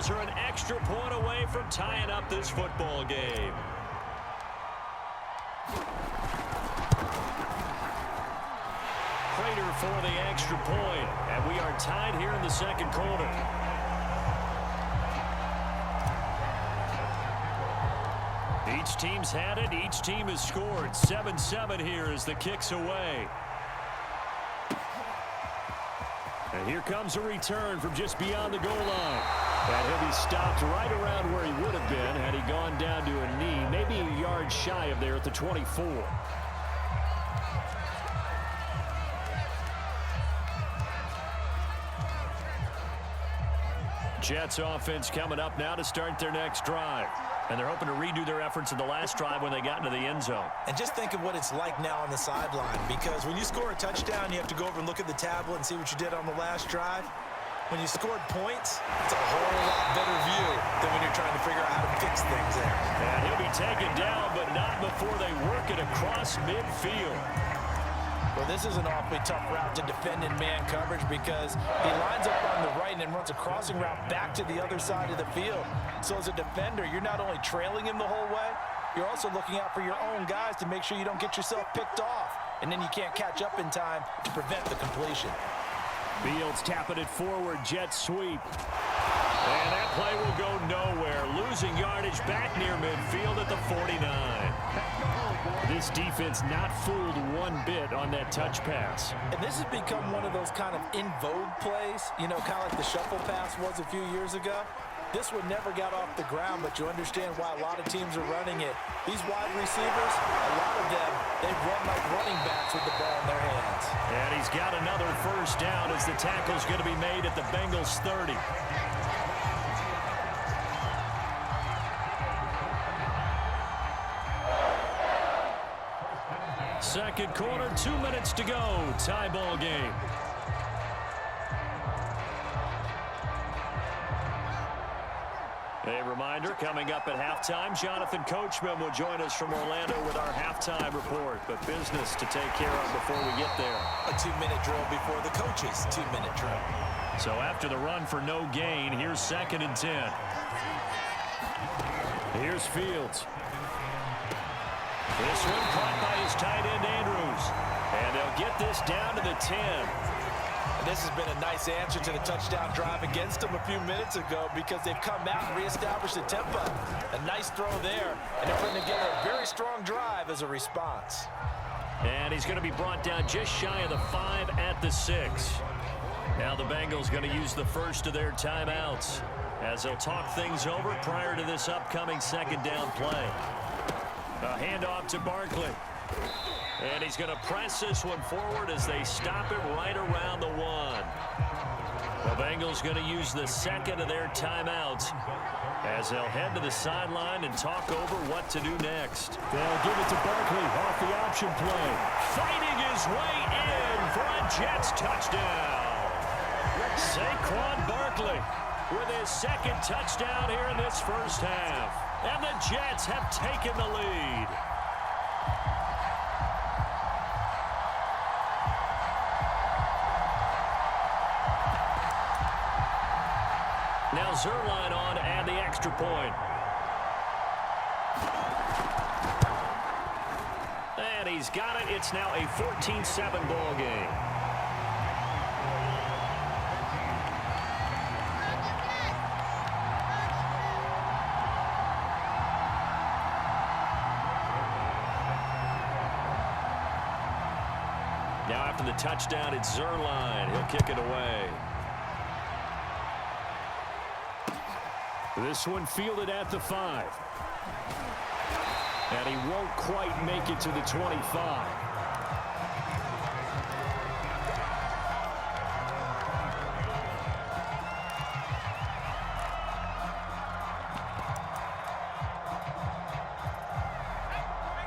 Bengals are an extra point away from tying up this football game. Prater for the extra point, and we are tied here in the second quarter. Each team's had it. Each team has scored. 7-7 here as the kick's away. And here comes a return from just beyond the goal line. And he'll be stopped right around where he would have been had he gone down to a knee, maybe a yard shy of there at the 24. Jets offense coming up now to start their next drive. And they're hoping to redo their efforts in the last drive when they got into the end zone. And just think of what it's like now on the sideline, because when you score a touchdown, you have to go over and look at the tablet and see what you did on the last drive. When you scored points, it's a whole lot better view than when you're trying to figure out how to fix things there. And he'll be taken down, but not before they work it across midfield. Well, this is an awfully tough route to defend in man coverage because he lines up on the right and then runs a crossing route back to the other side of the field. So as a defender, you're not only trailing him the whole way, you're also looking out for your own guys to make sure you don't get yourself picked off. And then you can't catch up in time to prevent the completion. Fields tapping it forward, jet sweep. And that play will go nowhere. Losing yardage back near midfield at the 49. This defense not fooled one bit on that touch pass. And this has become one of those kind of in vogue plays, you know, kind of like the shuffle pass was a few years ago. This one never got off the ground, but you understand why a lot of teams are running it. These wide receivers, a lot of them, they run like running backs with the ball in their hands. And he's got another first down as the tackle's going to be made at the Bengals 30. Second quarter, 2 minutes to go. Tie ball game. A reminder, coming up at halftime, Jonathan Coachman will join us from Orlando with our halftime report. But business to take care of before we get there. A 2-minute drill before the coach's 2-minute drill. So after the run for no gain, here's 2nd and 10. Here's Fields. This one caught by his tight end, Andrews. And they'll get this down to the 10. And this has been a nice answer to the touchdown drive against them a few minutes ago because they've come out and reestablished the tempo. A nice throw there, and they're putting together a very strong drive as a response. And he's going to be brought down just shy of the 5 at the 6. Now the Bengals going to use the first of their timeouts as they'll talk things over prior to this upcoming second down play. A handoff to Barkley. And he's going to press this one forward as they stop it right around the 1. The Bengals going to use the second of their timeouts as they'll head to the sideline and talk over what to do next. They'll give it to Barkley off the option play. Fighting his way in for a Jets touchdown. Saquon Barkley with his second touchdown here in this first half. And the Jets have taken the lead. Now Zerline on to add the extra point. And he's got it. It's now a 14-7 ball game. Now after the touchdown, it's Zerline. He'll kick it away. This one fielded at the 5. And he won't quite make it to the 25.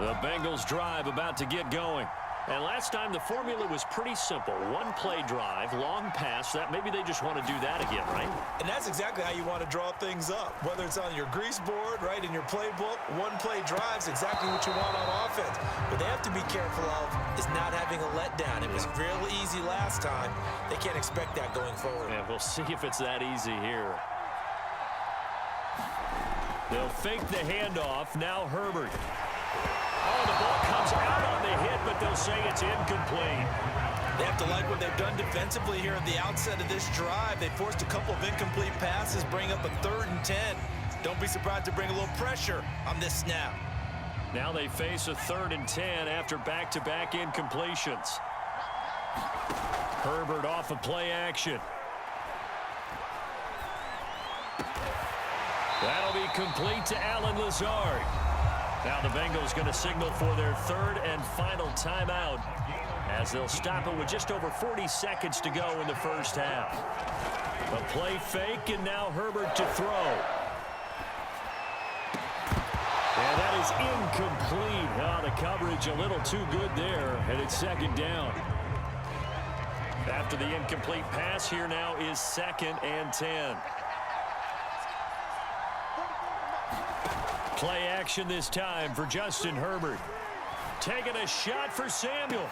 The Bengals drive about to get going. And last time the formula was pretty simple. One play drive, long pass. That maybe they just want to do that again, right? And that's exactly how you want to draw things up. Whether it's on your grease board, right, in your playbook, one play drive is exactly what you want on offense. What they have to be careful of is not having a letdown. It was real easy last time. They can't expect that going forward. Yeah, we'll see if it's that easy here. They'll fake the handoff. Now Herbert. Oh, the ball comes out on the hit, but they'll say it's incomplete. They have to like what they've done defensively here at the outset of this drive. They forced a couple of incomplete passes, bring up a 3rd and 10. Don't be surprised to bring a little pressure on this snap. Now they face a 3rd and 10 after back-to-back incompletions. Herbert off of play action. That'll be complete to Allen Lazard. Now the Bengals going to signal for their 3rd and final timeout, as they'll stop it with just over 40 seconds to go in the first half. A play fake, and now Herbert to throw. And that is incomplete. Oh, the coverage a little too good there, and it's 2nd down. After the incomplete pass, here now is 2nd and 10. Play action this time for Justin Herbert. Taking a shot for Samuel.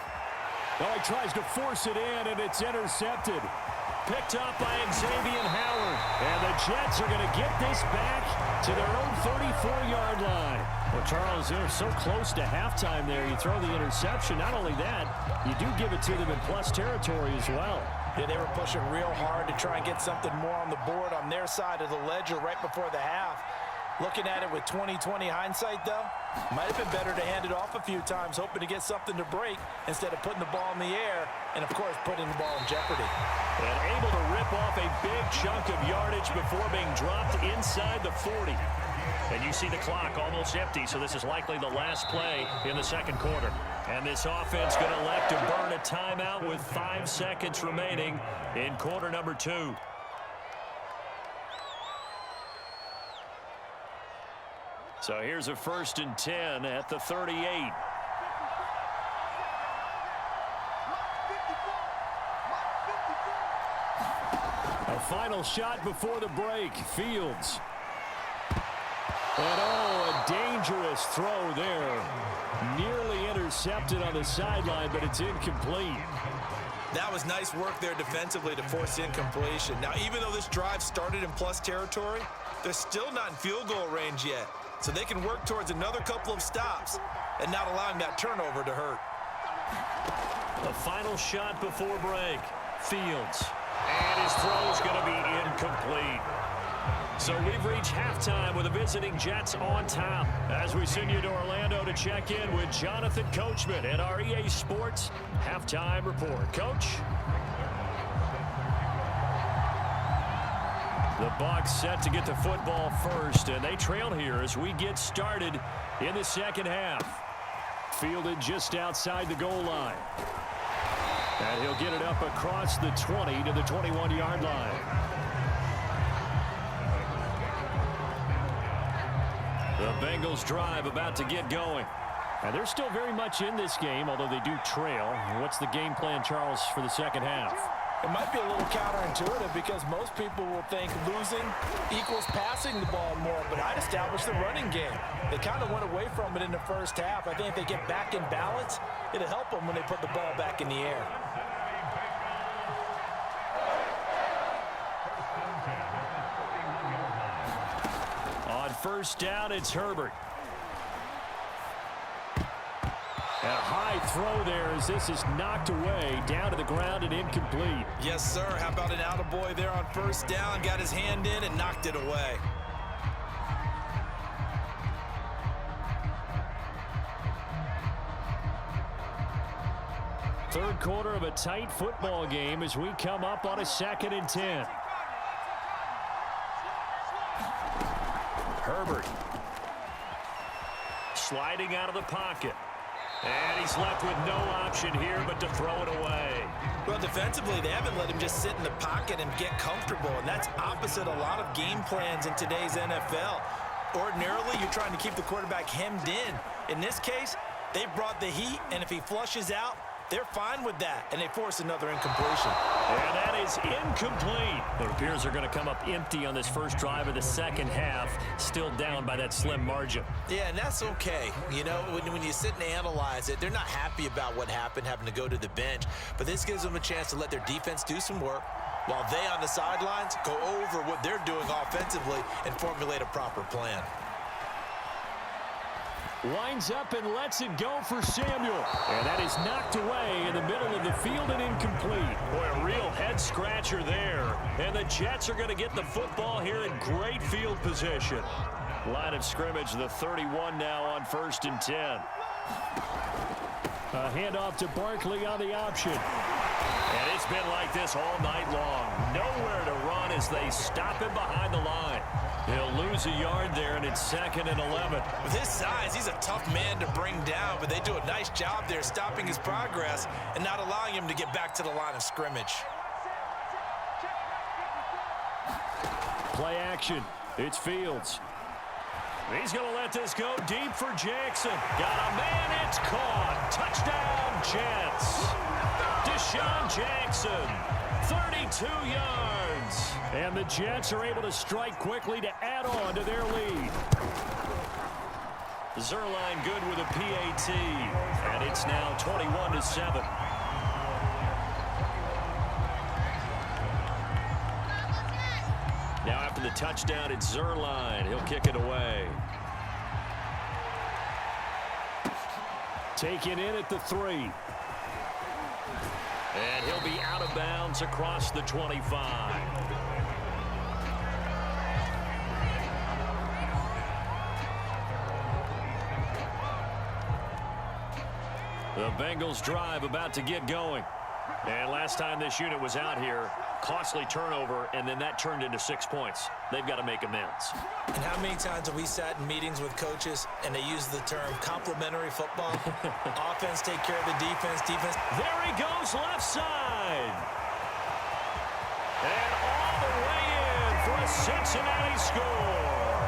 Oh, he tries to force it in, and it's intercepted. Picked up by Xavier Howard. And the Jets are going to get this back to their own 34-yard line. Well, Charles, they're so close to halftime there. You throw the interception. Not only that, you do give it to them in plus territory as well. Yeah, they were pushing real hard to try and get something more on the board on their side of the ledger right before the half. Looking at it with 20/20 hindsight, though, might have been better to hand it off a few times, hoping to get something to break instead of putting the ball in the air and, of course, putting the ball in jeopardy. And able to rip off a big chunk of yardage before being dropped inside the 40. And you see the clock almost empty, so this is likely the last play in the 2nd quarter. And this offense going to elect to burn a timeout with 5 seconds remaining in quarter number 2. So here's a 1st and 10 at the 38. A final shot before the break. Fields. And oh, a dangerous throw there. Nearly intercepted on the sideline, but it's incomplete. That was nice work there defensively to force incompletion. Now, even though this drive started in plus territory, they're still not in field goal range yet. So they can work towards another couple of stops and not allowing that turnover to hurt. The final shot before break. Fields. And his throw is going to be incomplete. So we've reached halftime with the visiting Jets on top. As we send you to Orlando to check in with Jonathan Coachman at our EA Sports Halftime Report. Coach? The Bucs set to get the football first, and they trail here as we get started in the 2nd half. Fielded just outside the goal line. And he'll get it up across the 20 to the 21-yard line. The Bengals drive about to get going. And they're still very much in this game, although they do trail. What's the game plan, Charles, for the 2nd half? It might be a little counterintuitive because most people will think losing equals passing the ball more, but I'd establish the running game. They kind of went away from it in the first half. I think if they get back in balance, it'll help them when they put the ball back in the air. On 1st down, it's Herbert. And a high throw there as this is knocked away, down to the ground and incomplete. Yes, sir. How about an attaboy there on 1st down? Got his hand in and knocked it away. Third quarter of a tight football game as we come up on a 2nd and 10. Herbert. Sliding out of the pocket. And he's left with no option here but to throw it away. Well, defensively, they haven't let him just sit in the pocket and get comfortable, and that's opposite a lot of game plans in today's NFL. Ordinarily, you're trying to keep the quarterback hemmed in. In this case, they brought the heat, and if he flushes out, they're fine with that, and they force another incompletion. And that is incomplete. It appears they're going to come up empty on this first drive of the 2nd half, still down by that slim margin. Yeah, and that's okay. You know, when you sit and analyze it, they're not happy about what happened, having to go to the bench, but this gives them a chance to let their defense do some work while they on the sidelines go over what they're doing offensively and formulate a proper plan. Winds up and lets it go for Samuel. And that is knocked away in the middle of the field and incomplete. Boy, a real head-scratcher there. And the Jets are going to get the football here in great field position. Line of scrimmage, the 31 now on 1st and 10. A handoff to Barkley on the option. And it's been like this all night long. Nowhere to run as they stop him behind the line. He'll lose a yard there, and it's 2nd and 11. With his size, he's a tough man to bring down, but they do a nice job there stopping his progress and not allowing him to get back to the line of scrimmage. Play action. It's Fields. He's going to let this go deep for Jackson. Got a man. It's caught. Touchdown, Jets. Deshaun Jackson, 32 yards. And the Jets are able to strike quickly to add on to their lead. Zerline good with a PAT. And it's now 21-7. Now after the touchdown, it's Zerline. He'll kick it away. Taken in at the 3. And he'll be out of bounds across the 25. The Bengals drive about to get going. And last time this unit was out here, costly turnover, and then that turned into 6 points. They've got to make amends. And how many times have we sat in meetings with coaches and they use the term complementary football? Offense take care of the defense. Defense. There he goes, left side. And all the way in for a Cincinnati score.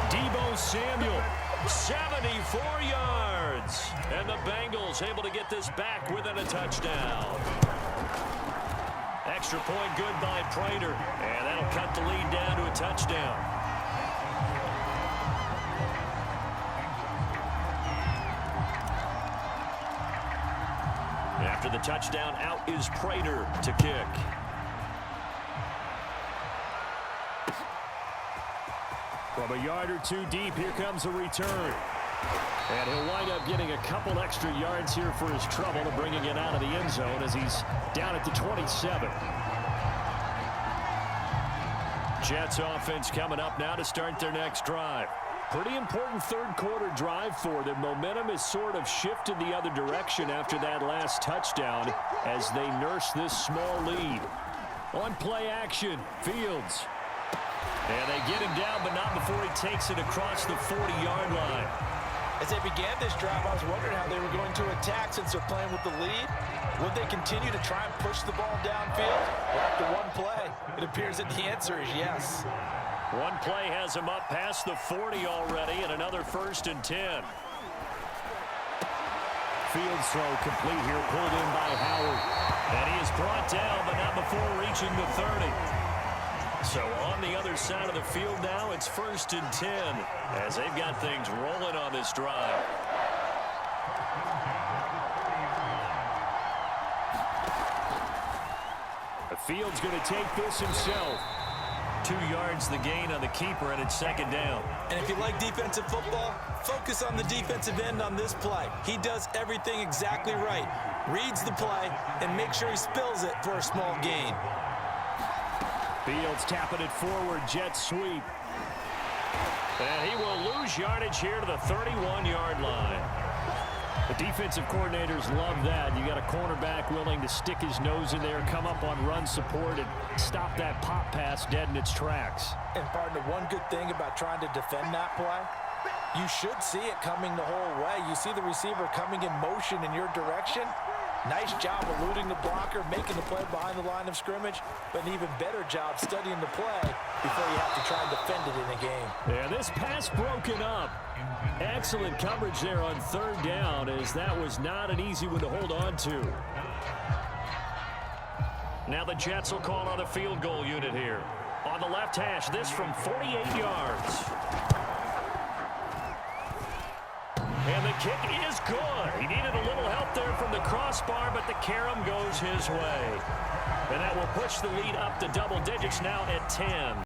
Deebo Samuel, 74 yards. And the Bengals able to get this back within a touchdown. Extra point good by Prater. And that'll cut the lead down to a touchdown. After the touchdown, out is Prater to kick. From a yard or two deep, here comes a return. And he'll wind up getting a couple extra yards here for his trouble to bringing it out of the end zone as he's down at the 27. Jets offense coming up now to start their next drive. Pretty important third quarter drive for them. Momentum has sort of shifted the other direction after that last touchdown as they nurse this small lead. On play action, Fields. And they get him down, but not before he takes it across the 40-yard line. As they began this drive, I was wondering how they were going to attack since they're playing with the lead. Would they continue to try and push the ball downfield? Or after one play, it appears that the answer is yes. One play has him up past the 40 already, and another 1st and 10. Fields throw complete here, pulled in by Howard. And he is brought down, but not before reaching the 30. So on the other side of the field now, it's 1st and 10 as they've got things rolling on this drive. The Fields going to take this himself. 2 yards the gain on the keeper, and it's 2nd down. And if you like defensive football, focus on the defensive end on this play. He does everything exactly right. Reads the play and makes sure he spills it for a small gain. Fields tapping it forward, jet sweep. And he will lose yardage here to the 31-yard line. The defensive coordinators love that. You got a cornerback willing to stick his nose in there, come up on run support, and stop that pop pass dead in its tracks. And partner, one good thing about trying to defend that play, you should see it coming the whole way. You see the receiver coming in motion in your direction. Nice job eluding the blocker, making the play behind the line of scrimmage, but an even better job studying the play before you have to try and defend it in a game. Yeah, this pass broken up. Excellent coverage there on 3rd down, as that was not an easy one to hold on to. Now the Jets will call on the field goal unit here. On the left hash, this from 48 yards. And the kick is good. He needed a little help there from the crossbar, but the carom goes his way. And that will push the lead up to double digits now at 10.